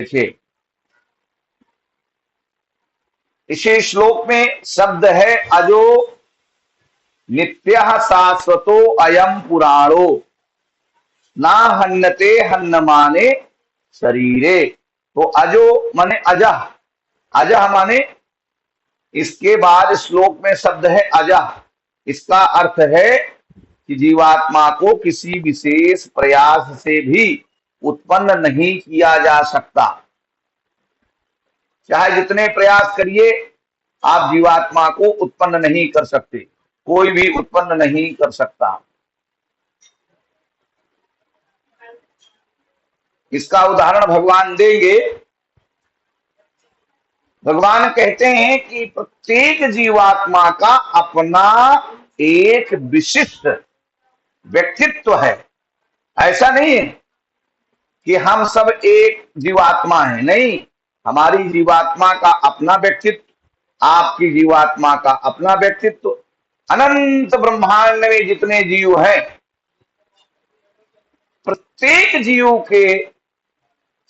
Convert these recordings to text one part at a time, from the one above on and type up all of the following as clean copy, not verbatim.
देखिए, इसी श्लोक में शब्द है अजो नित्यः शाश्वतो अयम पुराणो ना हन्नते हन्नमाने शरीरे। तो अजो माने अजह, अजह माने इसके बाद श्लोक में शब्द है अजह। इसका अर्थ है कि जीवात्मा को किसी विशेष प्रयास से भी उत्पन्न नहीं किया जा सकता। चाहे जितने प्रयास करिए, आप जीवात्मा को उत्पन्न नहीं कर सकते, कोई भी उत्पन्न नहीं कर सकता। इसका उदाहरण भगवान देंगे। भगवान कहते हैं कि प्रत्येक जीवात्मा का अपना एक विशिष्ट व्यक्तित्व है। ऐसा नहीं है कि हम सब एक जीवात्मा हैं, नहीं। हमारी जीवात्मा का अपना व्यक्तित्व, आपकी जीवात्मा का अपना व्यक्तित्व, अनंत ब्रह्मांड में जितने जीव हैं, प्रत्येक जीव के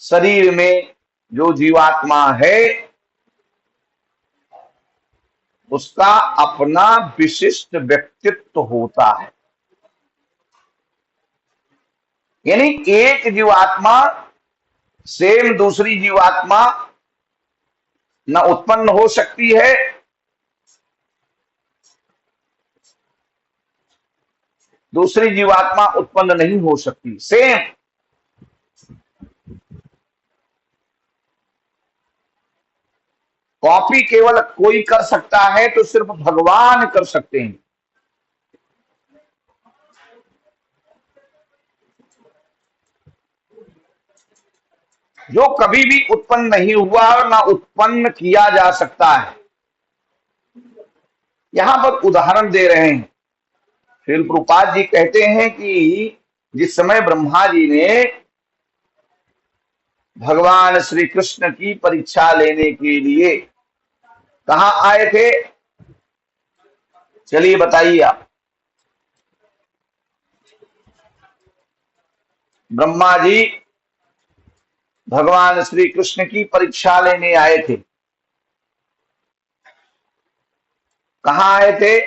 शरीर में जो जीवात्मा है उसका अपना विशिष्ट व्यक्तित्व होता है। यानी एक जीवात्मा सेम दूसरी जीवात्मा न उत्पन्न हो सकती है, दूसरी जीवात्मा उत्पन्न नहीं हो सकती। सेम कॉपी केवल कोई कर सकता है तो सिर्फ भगवान कर सकते हैं। जो कभी भी उत्पन्न नहीं हुआ और ना उत्पन्न किया जा सकता है। यहां पर उदाहरण दे रहे हैं। श्रील प्रभुपाद जी कहते हैं कि जिस समय ब्रह्मा जी ने भगवान श्री कृष्ण की परीक्षा लेने के लिए कहां आए थे, चलिए बताइए आप। ब्रह्मा जी भगवान श्री कृष्ण की परीक्षा लेने आए थे। कहां आए थे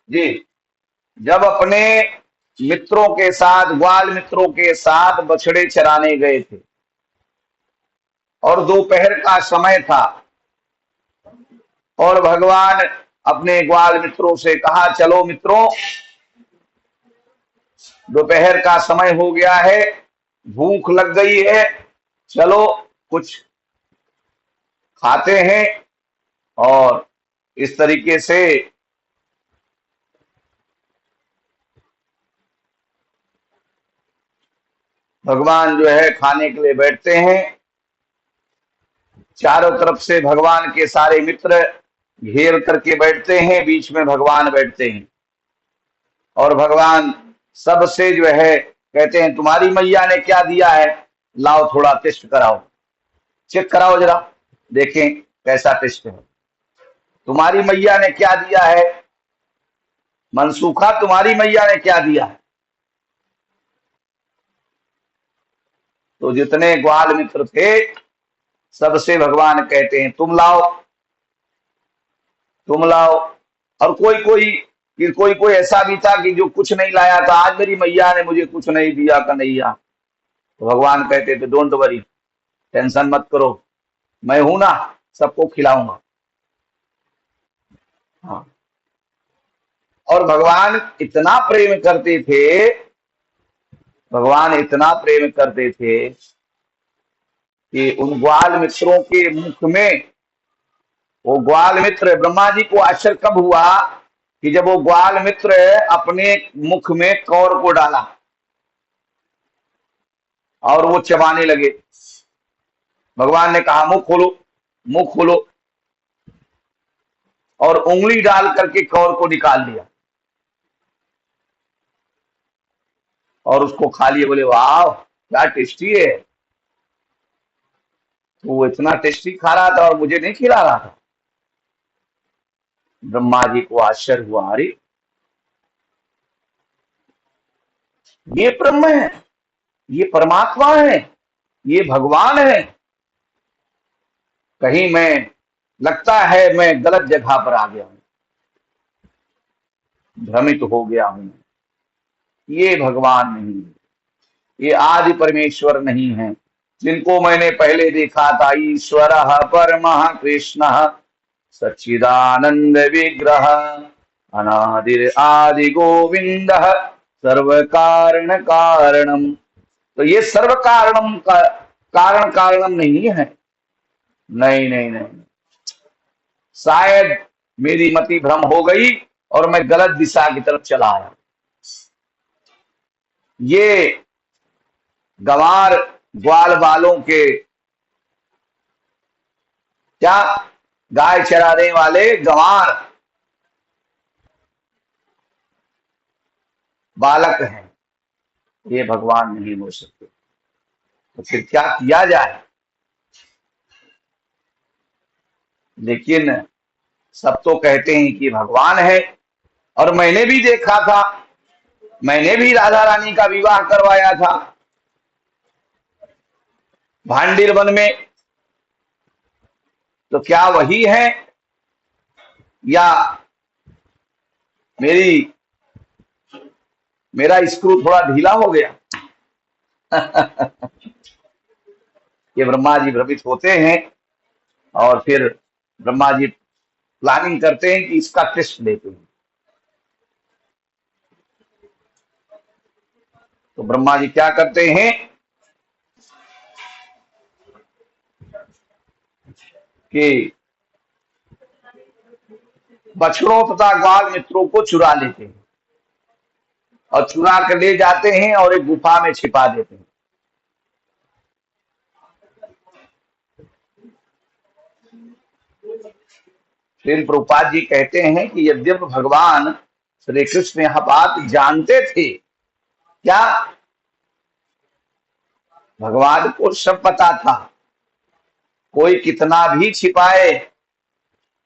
जी? जब अपने मित्रों के साथ, ग्वाल मित्रों के साथ बछड़े चराने गए थे और दोपहर का समय था और भगवान अपने ग्वाल मित्रों से कहा, चलो मित्रों, दोपहर का समय हो गया है, भूख लग गई है, चलो कुछ खाते हैं। और इस तरीके से भगवान जो है खाने के लिए बैठते हैं। चारों तरफ से भगवान के सारे मित्र घेर करके बैठते हैं, बीच में भगवान बैठते हैं और भगवान सबसे जो है कहते हैं, तुम्हारी मैया ने क्या दिया है, लाओ थोड़ा टेस्ट कराओ, चेक कराओ जरा, देखें कैसा टेस्ट है। तुम्हारी मैया ने क्या दिया है, मनसूखा, तुम्हारी मैया ने क्या दिया है। तो जितने ग्वाल मित्र थे सबसे भगवान कहते हैं, तुम लाओ, तुम लाओ। और कोई कोई ऐसा भी था कि जो कुछ नहीं लाया था, आज मेरी मैया ने मुझे कुछ नहीं दिया कन्हैया। तो भगवान कहते थे, डोंट वरी, टेंशन मत करो, मैं हूं ना, सबको खिलाऊंगा। हाँ। और भगवान इतना प्रेम करते थे, भगवान इतना प्रेम करते थे कि उन ग्वाल मित्रों के मुख में, वो ग्वाल मित्र, ब्रह्मा जी को आश्चर्य कब हुआ कि जब वो ग्वाल मित्र अपने मुख में कौर को डाला और वो चबाने लगे। भगवान ने कहा, मुख खोलो, मुख खोलो, और उंगली डाल करके कौर को निकाल लिया और उसको खा लिए। बोले, वाह क्या टेस्टी है। तो वो इतना टेस्टी खा रहा था और मुझे नहीं खिला रहा था। ब्रह्मा जी को आश्चर्य हुआ, अरे ये ब्रह्म है। ये परमात्मा है, ये भगवान है। कहीं मैं लगता है मैं गलत जगह पर आ गया हूं, भ्रमित हो गया हूं। ये भगवान नहीं है, ये आदि परमेश्वर नहीं है जिनको मैंने पहले देखा था। ईश्वर परमः कृष्ण सच्चिदानंद विग्रह अनादिर आदि गोविंद सर्व कारण कारणम। तो ये सर्व कारणम का कारण कारणम नहीं है। नहीं नहीं नहीं, शायद मेरी मति भ्रम हो गई और मैं गलत दिशा की तरफ चला आया। ये गंवार ग्वाल वालों के, क्या गाय चराने वाले गंवार बालक हैं, ये भगवान नहीं हो सकते। तो फिर क्या किया जाए? लेकिन सब तो कहते हैं कि भगवान है, और मैंने भी देखा था, मैंने भी राधा रानी का विवाह करवाया था भांडीर वन में। तो क्या वही है, या मेरा स्क्रू थोड़ा ढीला हो गया? ये ब्रह्मा जी भ्रमित होते हैं और फिर ब्रह्मा जी प्लानिंग करते हैं कि इसका टेस्ट लेते हैं। तो ब्रह्मा जी क्या करते हैं कि बछड़ों तथा ग्वाल मित्रों को चुरा लेते हैं और चुरा कर ले जाते हैं और एक गुफा में छिपा देते हैं। फिर प्रभुपाद जी कहते हैं कि यद्यपि भगवान श्री कृष्ण यह बात जानते थे, क्या भगवान को सब पता था, कोई कितना भी छिपाए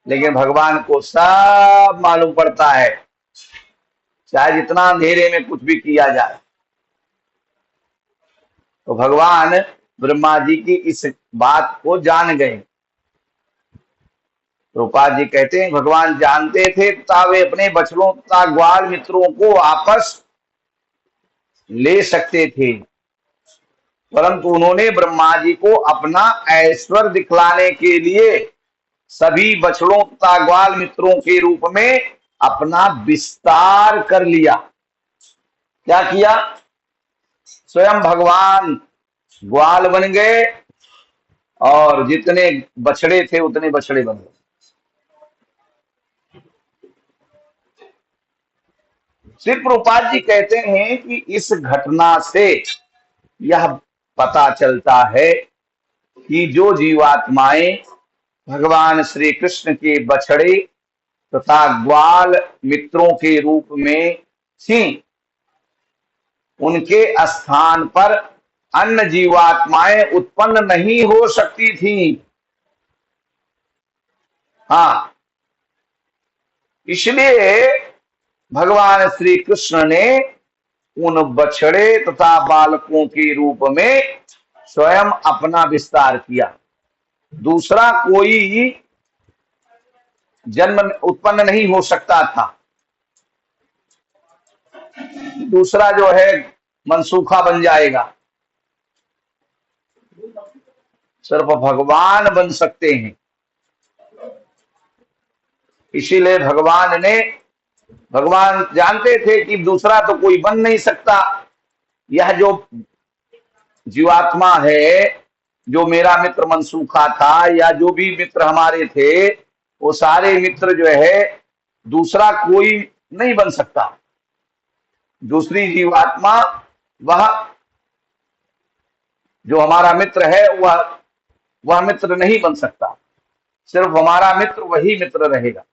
लेकिन भगवान को सब मालूम पड़ता है, चाहे जितना अंधेरे में कुछ भी किया जाए। तो भगवान ब्रह्मा जी की इस बात को जान गए। प्रभुपाद जी कहते हैं भगवान जानते थे तथा वे अपने बछड़ों तथा ग्वाल मित्रों को वापस ले सकते थे, परंतु उन्होंने ब्रह्मा जी को अपना ऐश्वर्य दिखलाने के लिए सभी बछड़ों तथा ग्वाल मित्रों के रूप में अपना विस्तार कर लिया। क्या किया? स्वयं भगवान ग्वाल बन गए और जितने बछड़े थे उतने बछड़े बन गए। श्री प्रभुपाद जी कहते हैं कि इस घटना से यह पता चलता है कि जो जीवात्माएं भगवान श्री कृष्ण के बछड़े तथा ग्वाल मित्रों के रूप में थी, उनके स्थान पर अन्य जीवात्माएं उत्पन्न नहीं हो सकती थी। हाँ, इसलिए भगवान श्री कृष्ण ने उन बछड़े तथा बालकों के रूप में स्वयं अपना विस्तार किया। दूसरा कोई जन्म उत्पन्न नहीं हो सकता था। दूसरा जो है मनसूखा बन जाएगा, सिर्फ भगवान बन सकते हैं। इसीलिए भगवान जानते थे कि दूसरा तो कोई बन नहीं सकता। यह जो जीवात्मा है, जो मेरा मित्र मनसूखा था या जो भी मित्र हमारे थे, वो सारे मित्र जो है दूसरा कोई नहीं बन सकता। दूसरी जीवात्मा वह जो हमारा मित्र है वह मित्र नहीं बन सकता, सिर्फ हमारा मित्र वही मित्र रहेगा।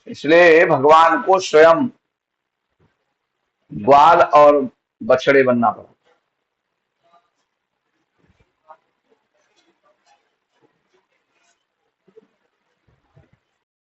इसलिए भगवान को स्वयं ग्वाल और बछड़े बनना पड़ा।